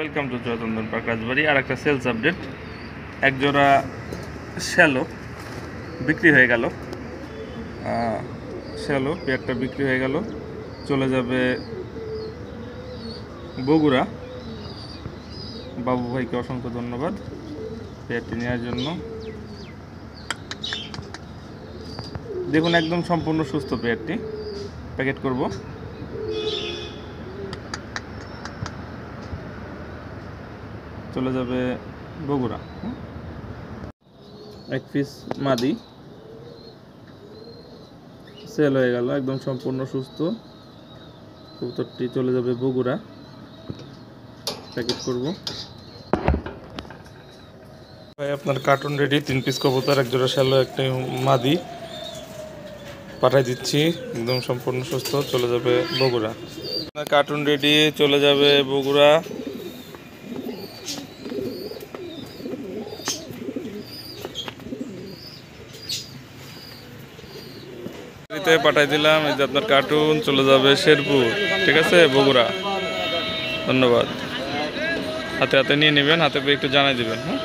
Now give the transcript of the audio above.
Welcome to Chandan park রাজবাড়ি। আর একটা sales update, এক জোড়া শ্যালো বিক্রি হয়ে গেল। শ্যালো পেয়ারটা বিক্রি হয়ে গেল, চলে যাবে বগুড়া। বাবু ভাইকে অসংখ্য ধন্যবাদ পেয়ারটি নেওয়ার জন্য। দেখুন একদম সম্পূর্ণ সুস্থ পেয়ারটি, প্যাকেট করব। চলে যাবে বগুড়া। এক পিস মাদি সেল হয়ে গেল, একদম সম্পূর্ণ সুস্থ কবুতরটি চলে যাবে বগুড়া, প্যাকেট করব। ভাই আপনার কার্টুন রেডি, 3 পিস কবুতর, এক জোড়া শ্যালো, একটা মাদি পাঠাই দিচ্ছি, একদম সম্পূর্ণ সুস্থ, চলে যাবে বগুড়া। কার্টুন রেডি, চলে যাবে বগুড়া। পাঠাই দিলাম, এই যে আপনার কার্টুন, চলে যাবে শেরপুর। ঠিক আছে, বগুড়া। ধন্যবাদ। হাতে হাতে নিয়ে নেবেন, হাতে পেয়ে একটু জানাই দিবেন। হ্যাঁ।